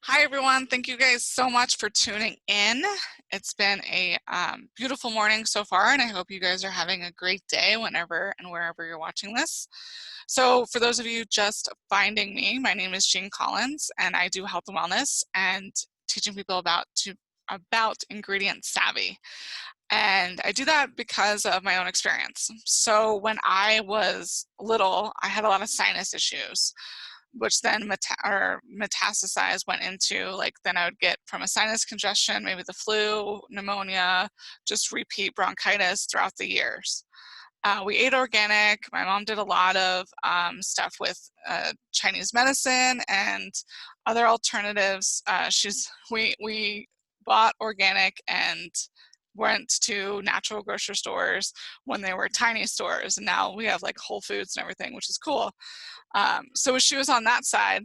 Hi, everyone. Thank you guys so much for tuning in. It's been a beautiful morning so far, and I hope you guys are having a great day whenever and wherever you're watching this. So for those of you just finding me, my name is Jean Collins, and I do health and wellness and teaching people about ingredient savvy. And I do that because of my own experience. So when I was little, I had a lot of sinus issues, which then metastasized, went into then I would get from a sinus congestion, maybe the flu, pneumonia, just repeat bronchitis throughout the years. We ate organic. My mom did a lot of stuff with Chinese medicine and other alternatives. We bought organic and went to natural grocery stores when they were tiny stores, and now we have like Whole Foods and everything, which is cool. So she was on that side,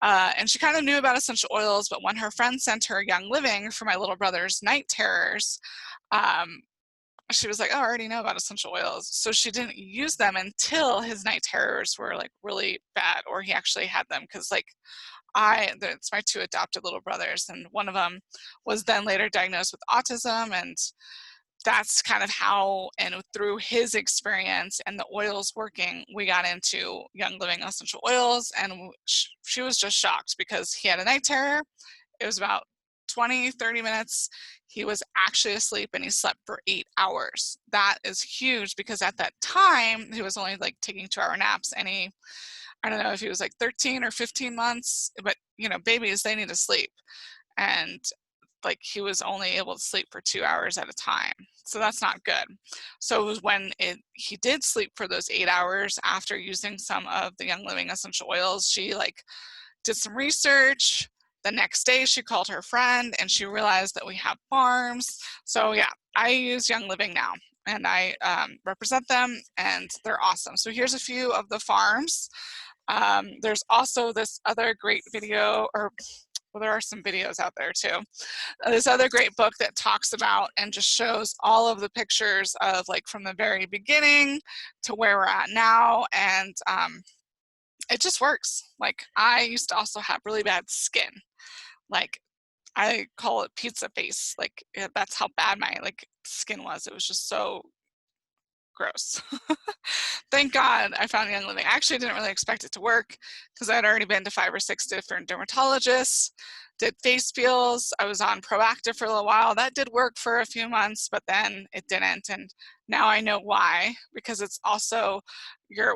and she kind of knew about essential oils, but when her friend sent her Young Living for my little brother's night terrors, um, she was like, oh, I already know about essential oils. So she didn't use them until his night terrors were like really bad, or he actually had them, because it's my two adopted little brothers, and one of them was then later diagnosed with autism, and that's kind of how, and through his experience and the oils working, we got into Young Living essential oils. And she was just shocked because he had a night terror. It was about 20-30 minutes. He was actually asleep, and he slept for 8 hours. That is huge, because at that time he was only like taking 2-hour naps, and I don't know if he was like 13 or 15 months, but babies, they need to sleep. And he was only able to sleep for 2 hours at a time. So that's not good. So it was when he did sleep for those 8 hours after using some of the Young Living essential oils, she did some research. The next day she called her friend, and she realized that we have farms. So yeah, I use Young Living now, and I represent them, and they're awesome. So here's a few of the farms. There's also this other great video, well, there are some videos out there too. This other great book that talks about and just shows all of the pictures of from the very beginning to where we're at now, and it just works. I used to also have really bad skin. I call it pizza face. That's how bad my skin was. It was just so gross. Thank God I found Young Living. I actually didn't really expect it to work, because I'd already been to 5 or 6 different dermatologists, did face peels. I was on Proactive for a little while. That did work for a few months, but then it didn't. And now I know why, because it's also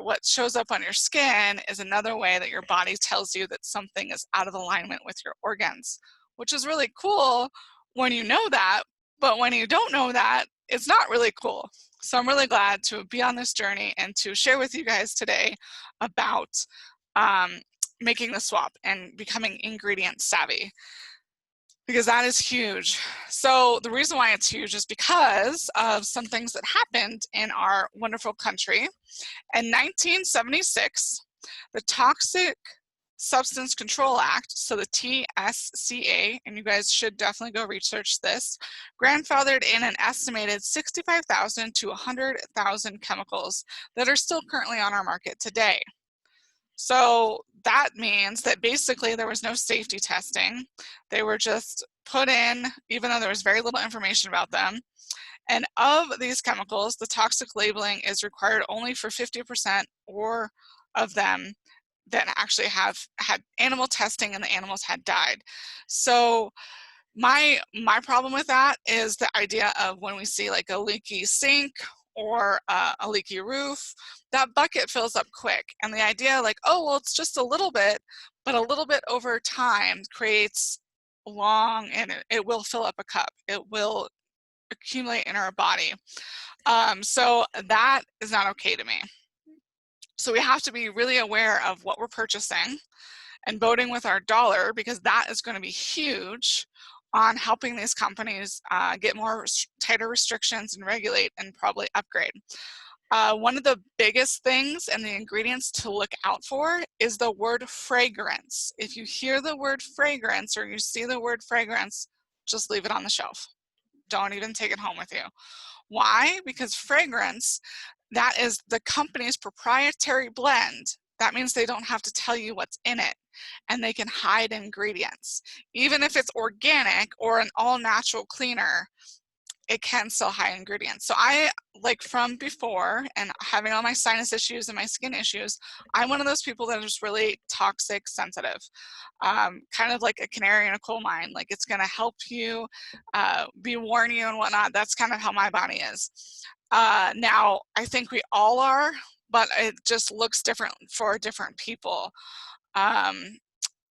what shows up on your skin is another way that your body tells you that something is out of alignment with your organs, which is really cool when you know that. But when you don't know that, it's not really cool. So I'm really glad to be on this journey and to share with you guys today about making the swap and becoming ingredient savvy, because that is huge. So the reason why it's huge is because of some things that happened in our wonderful country. In 1976, the Toxic Substance Control Act, so the TSCA, and you guys should definitely go research this, grandfathered in an estimated 65,000 to 100,000 chemicals that are still currently on our market today. So that means that basically there was no safety testing. They were just put in, even though there was very little information about them. And of these chemicals, the toxic labeling is required only for 50% or of them that actually have had animal testing and the animals had died. So my problem with that is the idea of when we see a leaky sink or a leaky roof, that bucket fills up quick. And the idea oh, well, it's just a little bit, but a little bit over time creates and it will fill up a cup. It will accumulate in our body. So that is not okay to me. So we have to be really aware of what we're purchasing and voting with our dollar, because that is going to be huge on helping these companies get more tighter restrictions and regulate and probably upgrade. One of the biggest things and the ingredients to look out for is the word fragrance. If you hear the word fragrance or you see the word fragrance, just leave it on the shelf. Don't even take it home with you. Why? Because fragrance, that is the company's proprietary blend. That means they don't have to tell you what's in it. and they can hide ingredients. Even if it's organic or an all-natural cleaner, it can still hide ingredients. So I, like from before and having all my sinus issues and my skin issues, I'm one of those people that is really toxic sensitive, kind of like a canary in a coal mine. Like it's gonna help you, be warn you and whatnot. That's kind of how my body is. Now, I think we all are, but it just looks different for different people. Um,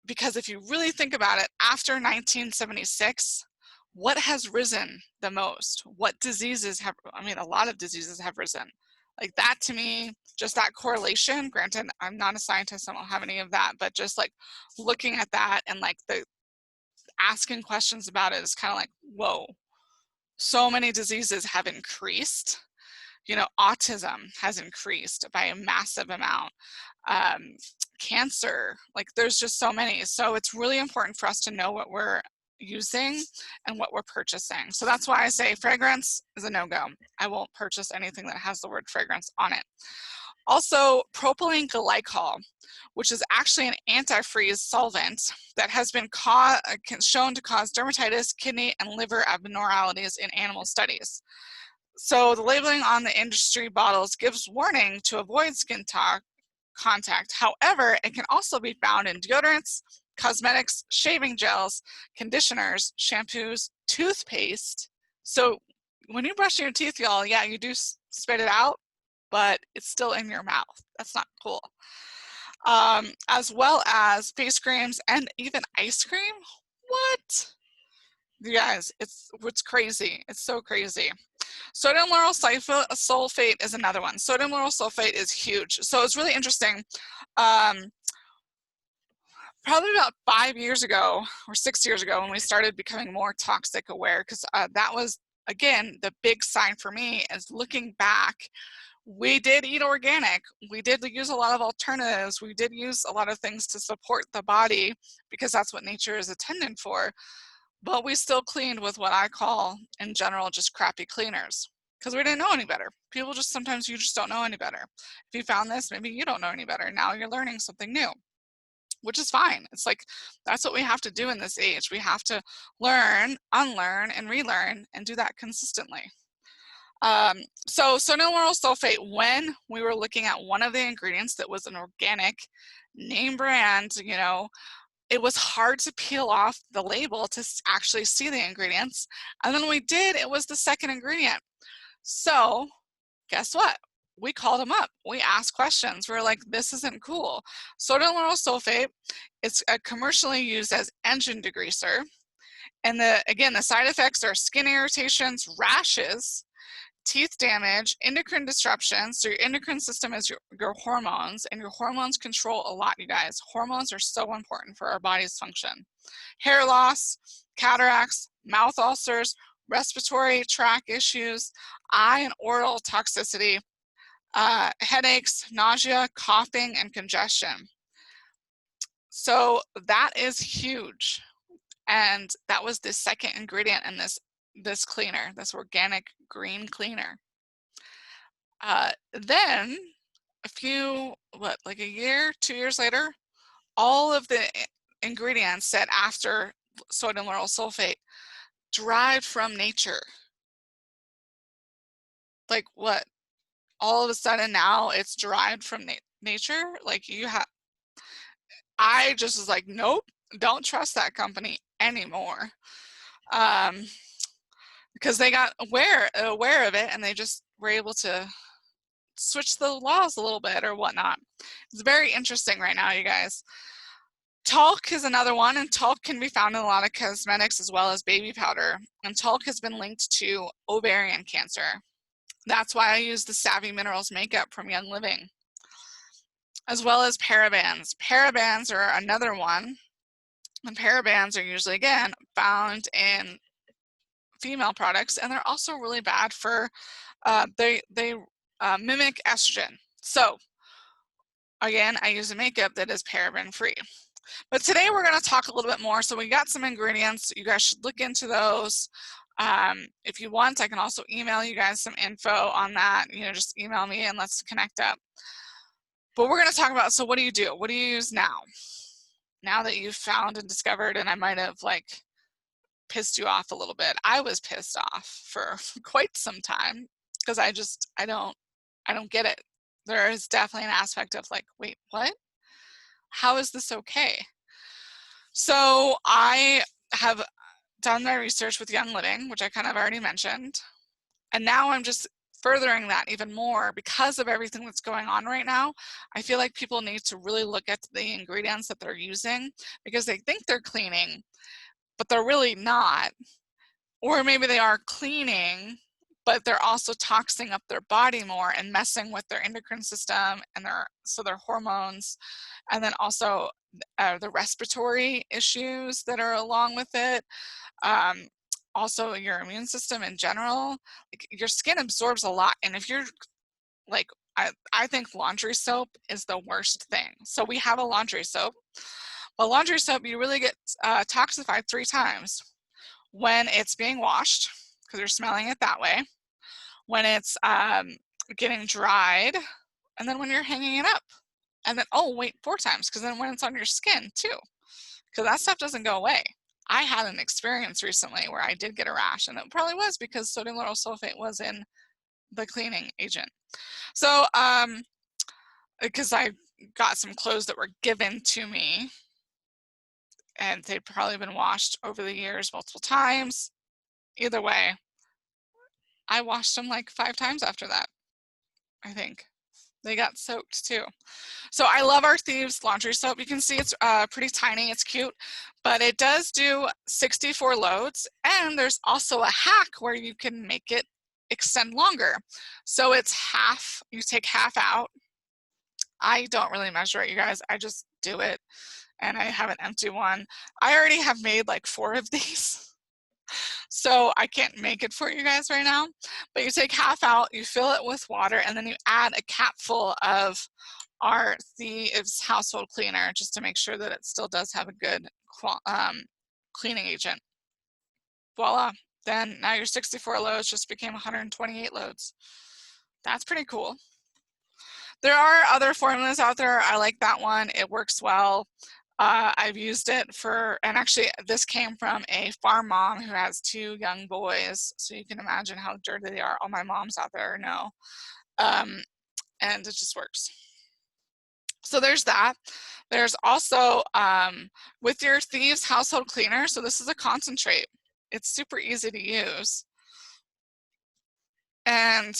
because if you really think about it, after 1976, what has risen the most? What diseases have, I mean, a lot of diseases have risen. Like that to me, just that correlation, granted, I'm not a scientist, I don't have any of that, but just like looking at that and like the asking questions about it is kind of like, whoa, so many diseases have increased. You know, autism has increased by a massive amount. Cancer, like there's just so many. So it's really important for us to know what we're using and what we're purchasing. So that's why I say fragrance is a no-go. I won't purchase anything that has the word fragrance on it. Also, propylene glycol, which is actually an antifreeze solvent that has been shown to cause dermatitis, kidney, and liver abnormalities in animal studies. So the labeling on the industry bottles gives warning to avoid skin contact. However, it can also be found in deodorants, cosmetics, shaving gels, conditioners, shampoos, toothpaste. So when you're brushing your teeth, y'all, yeah, you do spit it out, but it's still in your mouth. That's not cool. As well as face creams and even ice cream. What? You guys, it's crazy. It's so crazy. Sodium lauryl sulfate is another one. Sodium lauryl sulfate is huge. So it's really interesting. Probably about 5 years ago or 6 years ago when we started becoming more toxic aware, because that was, again, the big sign for me is looking back. We did eat organic. We did use a lot of alternatives. We did use a lot of things to support the body because that's what nature is intended for. But we still cleaned with what I call, in general, just crappy cleaners because we didn't know any better. People just, sometimes you just don't know any better. If you found this, maybe you don't know any better. Now you're learning something new, which is fine. It's like, that's what we have to do in this age. We have to learn, unlearn, and relearn and do that consistently. So sodium lauryl sulfate, when we were looking at one of the ingredients that was an organic name brand, you know, it was hard to peel off the label to actually see the ingredients. And then when we did, it was the second ingredient. So guess what? We called them up. We asked questions. We're like, this isn't cool. Sodium lauryl sulfate is commercially used as engine degreaser. And again, the side effects are skin irritations, rashes, teeth damage, endocrine disruptions. So your endocrine system is your hormones, and your hormones control a lot, you guys. Hormones are so important for our body's function. Hair loss, cataracts, mouth ulcers, respiratory tract issues, eye and oral toxicity, headaches, nausea, coughing, and congestion. So that is huge. And that was the second ingredient in this cleaner, this organic green cleaner. Then like a year, 2 years later, all of the ingredients said after sodium lauryl sulfate derived from nature. Like what? All of a sudden now it's derived from nature? Like I just was like, nope, don't trust that company anymore. Because they got aware of it and they just were able to switch the laws a little bit or whatnot. It's very interesting right now, you guys. Talc is another one, and talc can be found in a lot of cosmetics as well as baby powder. And talc has been linked to ovarian cancer. That's why I use the Savvy Minerals makeup from Young Living. As well as parabens. Parabens are another one. And parabens are usually, again, found in female products, and they're also really bad for, they mimic estrogen. So again, I use a makeup that is paraben free. But today we're going to talk a little bit more. So we got some ingredients. You guys should look into those. If you want, I can also email you guys some info on that. You know, just email me and let's connect up. But we're going to talk about, so what do you do? What do you use now? now that you've found and discovered, and I might have like pissed you off a little bit. I was pissed off for quite some time because I don't get it. There is definitely an aspect of like, wait, what? How is this okay? So I have done my research with Young Living, which I kind of already mentioned. And now I'm just furthering that even more because of everything that's going on right now. I feel like people need to really look at the ingredients that they're using because they think they're cleaning, but they're really not. Or maybe they are cleaning, but they're also toxing up their body more and messing with their endocrine system and their hormones, and then also the respiratory issues that are along with it. Also your immune system in general. Like, your skin absorbs a lot, and if you're like, I think laundry soap is the worst thing. So we have a laundry soap. Well, laundry soap, you really get toxified 3 times. When it's being washed, because you're smelling it that way, when it's getting dried, and then when you're hanging it up. And then, oh wait, 4 times, because then when it's on your skin too, because that stuff doesn't go away. I had an experience recently where I did get a rash, and it probably was because sodium lauryl sulfate was in the cleaning agent. So, because I got some clothes that were given to me, and they'd probably been washed over the years multiple times. Either way, I washed them like 5 times after that, I think. They got soaked too. So I love our Thieves laundry soap. You can see it's pretty tiny, it's cute, but it does do 64 loads, and there's also a hack where you can make it extend longer. So it's half, you take half out. I don't really measure it, you guys, I just do it, and I have an empty one. I already have made like 4 of these. So I can't make it for you guys right now, but you take half out, you fill it with water, and then you add a capful of our Thieves household cleaner just to make sure that it still does have a good cleaning agent. Voila. Then now your 64 loads just became 128 loads. That's pretty cool. There are other formulas out there. I like that one. It works well. I've used it for, and actually this came from a farm mom who has 2 young boys, so you can imagine how dirty they are. All my moms out there know. And it just works. So there's that. There's also with your Thieves household cleaner, so this is a concentrate. It's super easy to use. And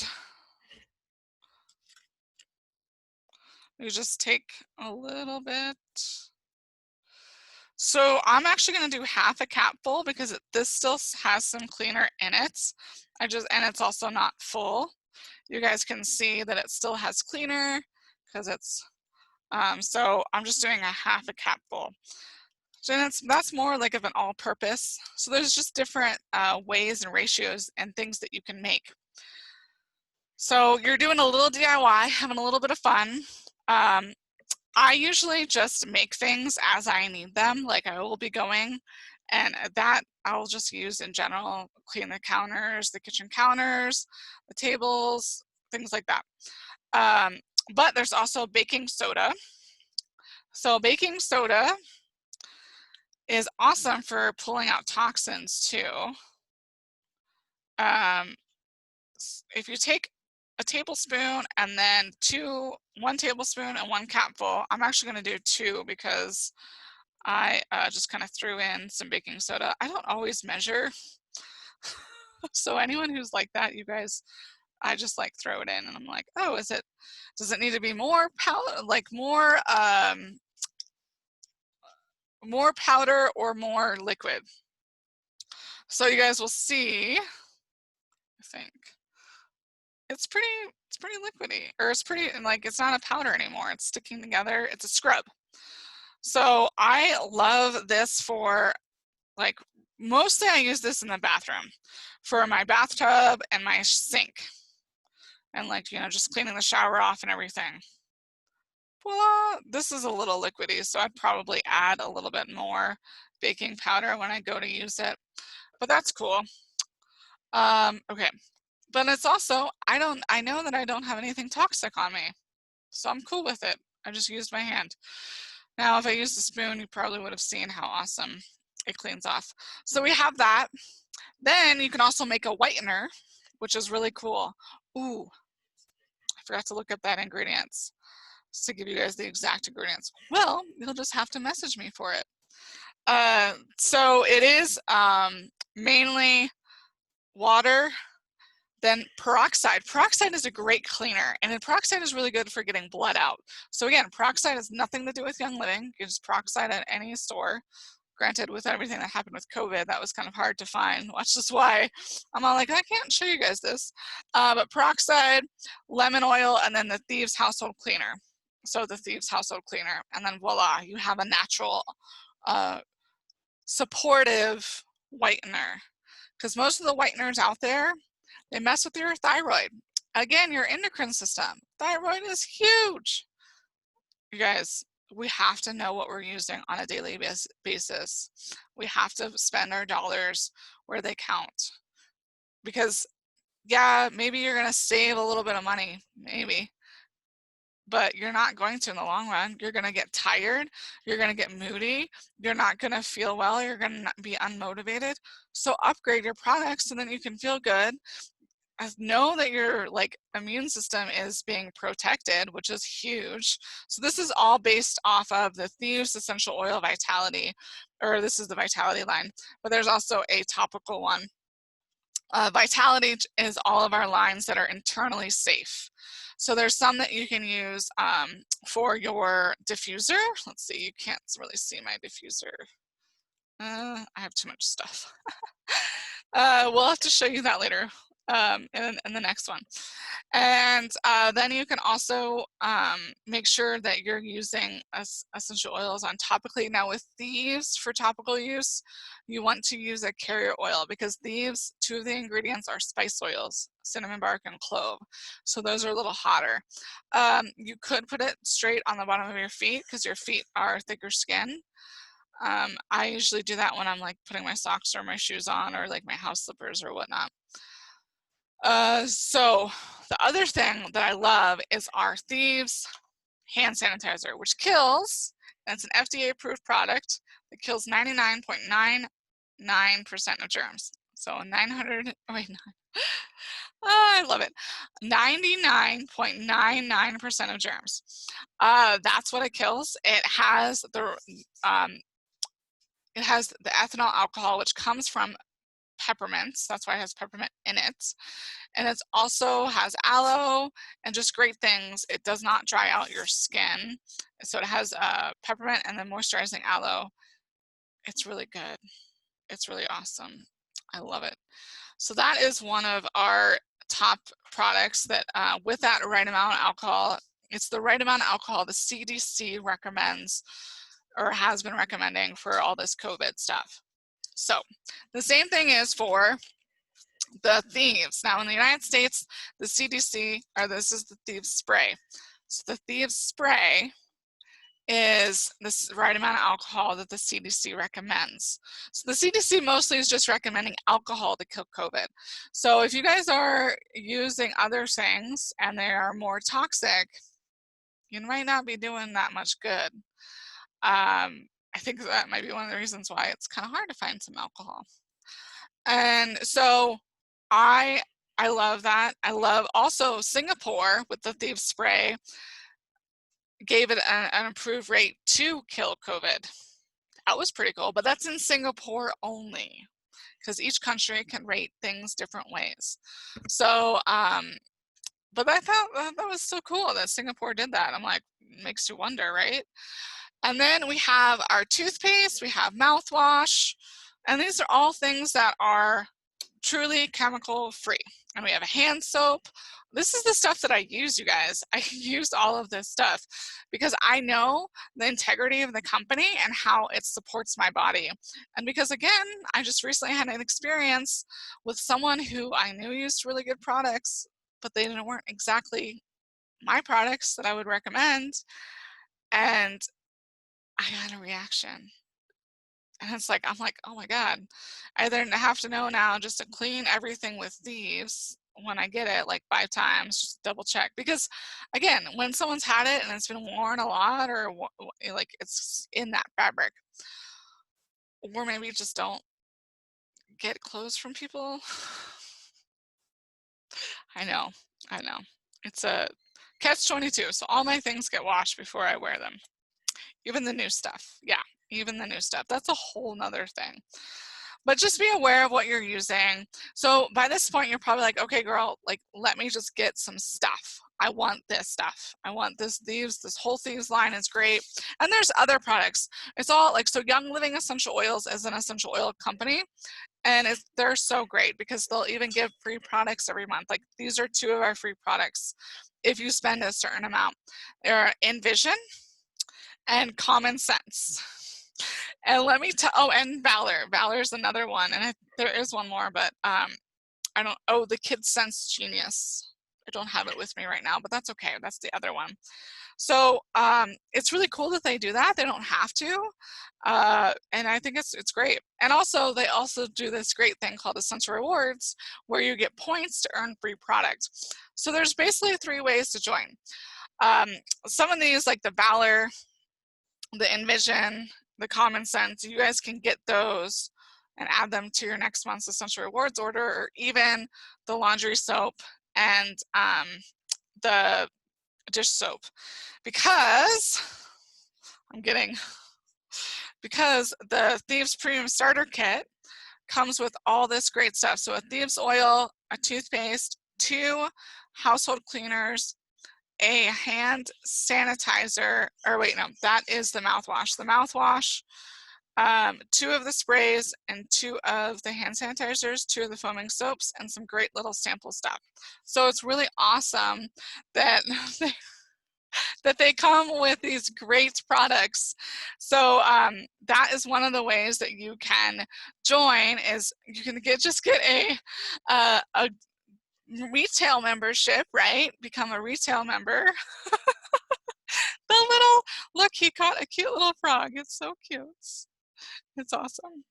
you just take a little bit. So I'm actually going to do half a capful because this still has some cleaner in it. And it's also not full. You guys can see that it still has cleaner because it's, so I'm just doing a half a capful. So that's more like of an all-purpose. So there's just different ways and ratios and things that you can make. So you're doing a little DIY, having a little bit of fun. I usually just make things as I need them, like I will be going, and that I'll just use in general, clean the counters, the kitchen counters, the tables, things like that. But there's also baking soda. So baking soda is awesome for pulling out toxins too. If you take a tablespoon and then 1 tablespoon and 1 capful, I'm actually going to do 2 because I just kind of threw in some baking soda. I don't always measure. So anyone who's like that, you guys, I just like throw it in and I'm like, oh, does it need to be more powder, like more powder or more liquid? So you guys will see, I think. It's pretty liquidy, or it's pretty, like, it's not a powder anymore. It's sticking together. It's a scrub. So I love this for, like, mostly I use this in the bathroom for my bathtub and my sink. And like, you know, just cleaning the shower off and everything. Voila, this is a little liquidy, so I'd probably add a little bit more baking powder when I go to use it. But that's cool. Okay. But it's also, I know that I don't have anything toxic on me, so I'm cool with it. I just used my hand. Now, if I used a spoon, you probably would have seen how awesome it cleans off. So we have that. Then you can also make a whitener, which is really cool. Ooh, I forgot to look up that ingredients to give you guys the exact ingredients. Well, you'll just have to message me for it. So it is mainly water, then peroxide. Peroxide is a great cleaner, and then peroxide is really good for getting blood out. So again, peroxide has nothing to do with Young Living. You just peroxide at any store. Granted, with everything that happened with COVID, that was kind of hard to find, which is why I'm all like, I can't show you guys this. But peroxide, lemon oil, and then the Thieves Household Cleaner. So the Thieves Household Cleaner, and then voila, you have a natural, supportive whitener. Because most of the whiteners out there, they mess with your thyroid. Again, your endocrine system. Thyroid is huge. You guys, we have to know what we're using on a daily basis. We have to spend our dollars where they count. Because, yeah, maybe you're going to save a little bit of money, maybe. But you're not going to in the long run. You're going to get tired. You're going to get moody. You're not going to feel well. You're going to be unmotivated. So upgrade your products so then you can feel good. Know that your immune system is being protected, which is huge. So this is all based off of the Thieves Essential Oil Vitality, or this is the Vitality line, but there's also a topical one. Vitality is all of our lines that are internally safe. So there's some that you can use for your diffuser. Let's see, you can't really see my diffuser. I have too much stuff. We'll have to show you that later in the next one. And then you can also make sure that you're using essential oils on topically. Now with Thieves, for topical use, you want to use a carrier oil because Thieves, two of the ingredients are spice oils, cinnamon bark and clove. So those are a little hotter. You could put it straight on the bottom of your feet because your feet are thicker skin. I usually do that when I'm putting my socks or my shoes on or my house slippers or whatnot. So the other thing that I love is our Thieves hand sanitizer, which kills, and it's an FDA approved product that kills 99.99% of germs. So 900, wait, I love it. 99.99% of germs. That's what it kills. It has the ethanol alcohol, which comes from peppermints. That's why it has peppermint in it. And it also has aloe and just great things. It does not dry out your skin. So it has peppermint and then moisturizing aloe. It's really good. It's really awesome. I love it. So that is one of our top products that with that right amount of alcohol, it's the right amount of alcohol the CDC recommends or has been recommending for all this COVID stuff. So the same thing is for the Thieves. Now in the United States, the CDC, or this is the Thieves spray. So the Thieves spray is this right amount of alcohol that the CDC recommends. So the CDC mostly is just recommending alcohol to kill COVID. So if you guys are using other things and they are more toxic, you might not be doing that much good. I think that might be one of the reasons why it's kind of hard to find some alcohol. And so I love that. I love also Singapore with the Thieves spray gave it an improved rate to kill COVID. That was pretty cool, but that's in Singapore only because each country can rate things different ways. So, but I thought that was so cool that Singapore did that. I'm like, makes you wonder, right? And then we have our toothpaste, we have mouthwash, and these are all things that are truly chemical free. And we have a hand soap. This is the stuff that I use, you guys. I use all of this stuff because I know the integrity of the company and how it supports my body. And because again, I just recently had an experience with someone who I knew used really good products, but they weren't exactly my products that I would recommend. And I got a reaction. And it's I'm like, oh my God, I either have to know now just to clean everything with Thieves when I get it, like 5 times, just double check. Because again, when someone's had it and it's been worn a lot, or like it's in that fabric, or maybe just don't get clothes from people. I know, I know. It's a catch-22. So all my things get washed before I wear them. Even the new stuff. Yeah, even the new stuff. That's a whole nother thing. But just be aware of what you're using. So by this point, you're probably like, okay, girl, like, let me just get some stuff. I want this stuff. I want this whole thieves line is great. And there's other products. It's all like, so Young Living Essential Oils is an essential oil company. And they're so great because they'll even give free products every month. Like, these are 2 of our free products if you spend a certain amount. They're Envision and Common Sense. And let me tell, oh, and Valor. Valor's another one, and there is one more, but I don't, oh, the Kid Sense Genius. I don't have it with me right now, but that's okay. That's the other one. So it's really cool that they do that. They don't have to, and I think it's great. And also, they also do this great thing called Essential Rewards, where you get points to earn free products. So there's basically 3 ways to join. Some of these, like the Valor, the Envision, the Common Sense, you guys can get those and add them to your next month's Essential Rewards order, or even the laundry soap and the dish soap, because the Thieves Premium Starter Kit comes with all this great stuff. So a Thieves Oil, a toothpaste, 2 household cleaners, a hand sanitizer, or wait, no, that is the mouthwash. The mouthwash, 2 of the sprays, and 2 of the hand sanitizers, 2 of the foaming soaps, and some great little sample stuff. So it's really awesome that that they come with these great products. So that is one of the ways that you can join, is you can just get a retail membership, right? Become a retail member. The little, look, he caught a cute little frog. It's so cute. It's awesome.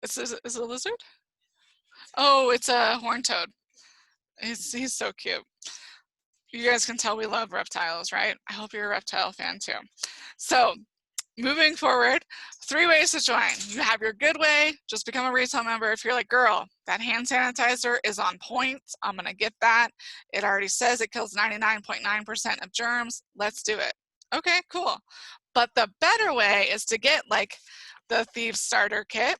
Is it a lizard? Oh, it's a horned toad. He's so cute. You guys can tell we love reptiles, right? I hope you're a reptile fan too. So moving forward, 3 ways to join. You have your good way, just become a retail member. If you're like, girl, that hand sanitizer is on point, I'm gonna get that. It already says it kills 99.9% of germs. Let's do it. Okay, cool. But the better way is to get like the Thieves Starter Kit,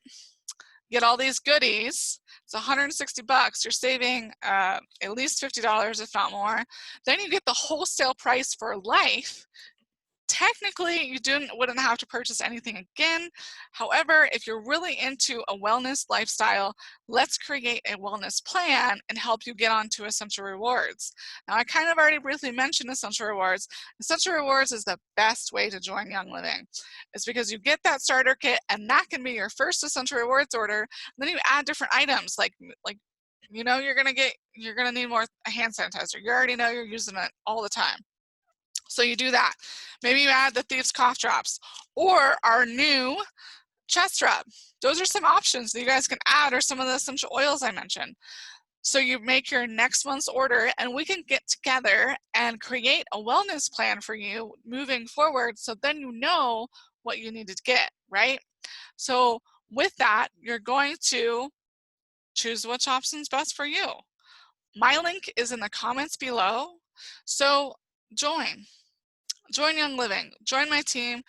get all these goodies. It's 160 bucks. You're saving at least $50, if not more. Then you get the wholesale price for life. Technically, you wouldn't have to purchase anything again. However, if you're really into a wellness lifestyle, let's create a wellness plan and help you get onto Essential Rewards. Now, I kind of already briefly mentioned Essential Rewards. Essential Rewards is the best way to join Young Living. It's because you get that starter kit, and that can be your first Essential Rewards order. And then you add different items, like you know, you're gonna need more hand sanitizer. You already know you're using it all the time. So you do that. Maybe you add the Thieves Cough Drops or our new chest rub. Those are some options that you guys can add, or some of the essential oils I mentioned. So you make your next month's order, and we can get together and create a wellness plan for you moving forward, so then you know what you need to get, right? So with that, you're going to choose which option's best for you. My link is in the comments below. So join Young Living, join my team.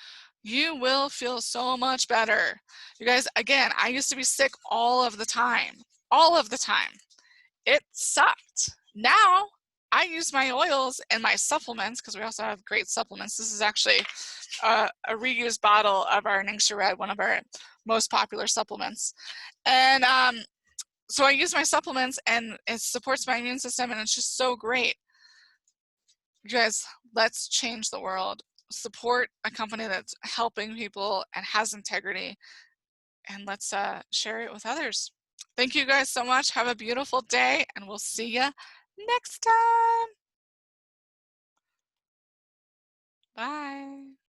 You will feel so much better. You guys, again, I used to be sick all of the time. It sucked. Now I use my oils and my supplements, because we also have great supplements. This is actually a reused bottle of our Ningxia Red, one of our most popular supplements. And so I use my supplements, and it supports my immune system, and it's just so great. You guys, let's change the world. Support a company that's helping people and has integrity, and let's share it with others. Thank you guys so much. Have a beautiful day, and we'll see you next time. Bye.